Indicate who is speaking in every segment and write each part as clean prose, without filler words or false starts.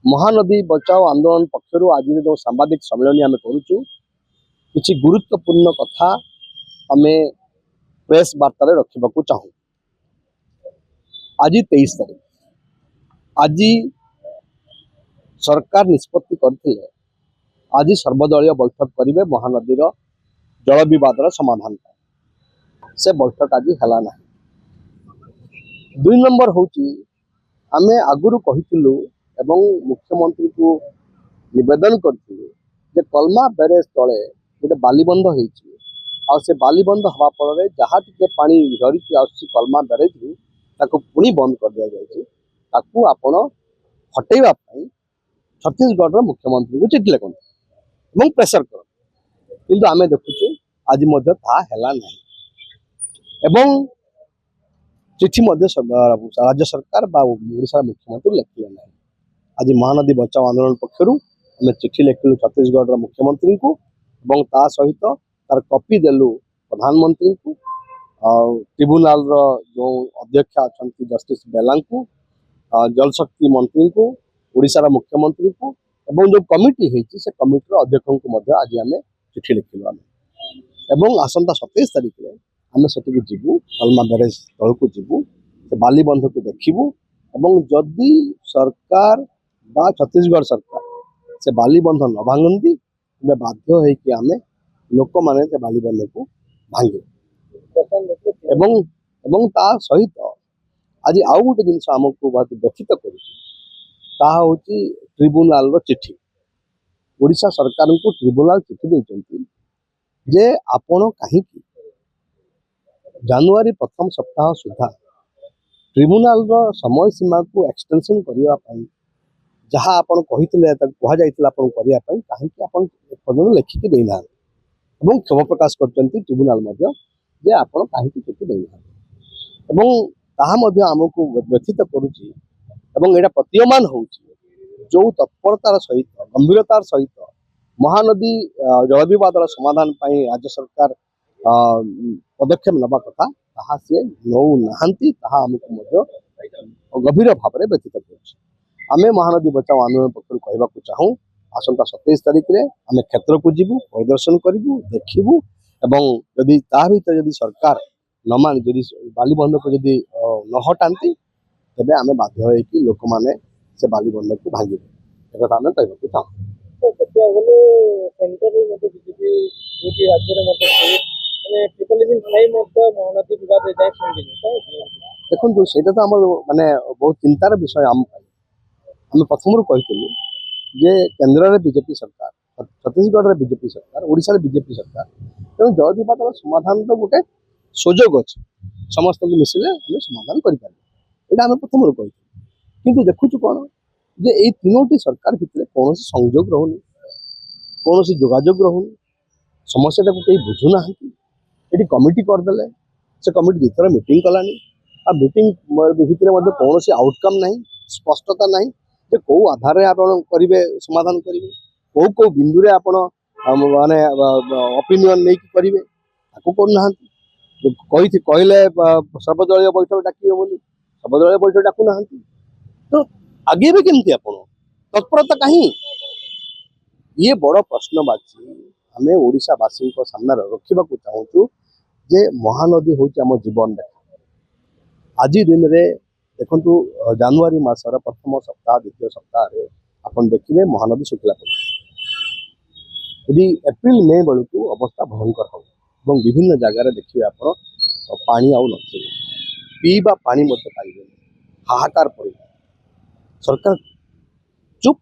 Speaker 1: महानदी बचाओ आंदोलन पक्षर आज जो सांबादिक सम्मेलन आम करुचु किसी गुरुत्वपूर्ण कथा आम प्रेस वार्ता रखा चाहूँ। आज 23 तारीख आज सरकार निष्पत्ति करते आज सर्वदलीय बैठक करेंगे महानदी जल विवादर समाधान से बैठक आज है ना। 2 नंबर हूँ आम आगुरी कहीलु एवं मुख्यमंत्री को निवेदन करूँ कलमा बैरेज तले गोटे बालीबंध हो बालीबंध हवा फल जहाँ टे पानी झरिकी आलमा बैरेज रु पुणी बंद कर दि जाए आपण हटेवा छत्तीसगढ़ मुख्यमंत्री को चिठी लिखते प्रेसर कर आम देखुचु आज है ना चिठी राज्य सरकार ओडिशा मुख्यमंत्री लिखिले ना। आज महानदी बचाओ आंदोलन पक्षर आम चिठी लिखिलु छत्तीसगढ़ मुख्यमंत्री को ता सहित तार कॉपी देलु प्रधानमंत्री को ट्रिब्यूनाल जो अध्यक्ष अच्छा जस्टिस बेला को जलशक्ति मंत्री को ओडिशा मुख्यमंत्री को एवं जो कमिटी से कमिटी अध्यक्ष को आज आम चिठी लिखिलु आम आसंता 27 तारीख में आम से जीवु कलमा बैरेज तल को जीवु से बालीबंध को देखू एवं जदि सरकार बा छत्तीसगढ़ सरकार से बालीबंध न भांगती तेज बाध्य होकि आम लोक मैंने से बालीबंध को भांगे एवं ता सहित आज आउ गोटे जिन आमको बहुत व्यथित कर ट्रिब्यूनाल चिठी ओडिशा सरकार को ट्रिब्यूनाल चिठी देते जे आपण कहीं जनवरी प्रथम सप्ताह सुधा ट्रिब्यूनाल समय सीमा को एक्सटेंशन करने जहाँ आपड़ कही कहुई कहीं लिखिकी देना क्षमा प्रकाश कर ट्रिब्यूनाल जे आपण कहीं चिठी देना आमको व्यथित करुच्ची प्रतीयमान हो जो तत्परतार सहित गंभीरतार सहित महानदी जल विवादर समाधान राज्य सरकार पदक्षेप नवा कथा सी नौ ना आमको गभीर भाव में व्यतीत कर महानदी बचाओ आंदोलन पक्ष कहवाक चाहूँ आसंता 27 तारीख में आम क्षेत्र को जीवु परिदर्शन करूँ देखू एवं जदि ता भीतर जदि सरकार न मान जदि बालीबंध को जदि न हटाती तेज आम बाध्य होकि लोक मैंने से बालीबंध को भांगे एक आम कहवाक चाहूँ। देखो से तो माने बहुत चिंतार विषय आम प्रथम कही जे केन्द्र में बीजेपी सरकार छत्तीसगढ़ में बीजेपी सरकार ओडिशा में बीजेपी सरकार तेणु जल विवाद समाधान तो गोटे सुजोग अच्छे समस्त मिसिले आम समाधान करें आम प्रथम कही कि देखु कौन जे ये तीनोटी सरकार भितर कौन संयोग रोनी कौन जोगाजोग रोनी समस्या को कहीं बुझुना ये कमिटी करदे से कमिटी दुथर मीटिंग कलानी आ मीटिंग भितर कौन आउटकम ना स्पष्टता ना जे कौ आधार आप करेंगे समाधान करेंगे कौ कौ बिंदु आप माने ओपिनियन नहीं करेंगे करना कहले सर्वदलीय बैठक डाकिए बोली सर्वदलीय बैठक डाकुना तो आगे भी केमती आप तत्परता कहीं ये बड़ प्रश्नवाची आम ओडिशावासी सामने रखा चाहूँ जे महानदी हूँ आम जीवन रेखा आज दिन में देखु जनवरी मासर प्रथम सप्ताह द्वितीय सप्ताह आपन देखिए महानदी शुखला पड़े यदि एप्रिल मे बेलू अवस्था भयंकर हो विभिन्न जगार देखिए आप पानी आउ न पीवा पानी पाइबे हाहाकार पड़ सरकार चुप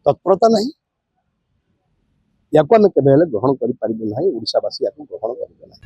Speaker 1: तत्परता नहीं या आम के ग्रहण करें ओडिशावासी या ग्रहण करेंगे ना।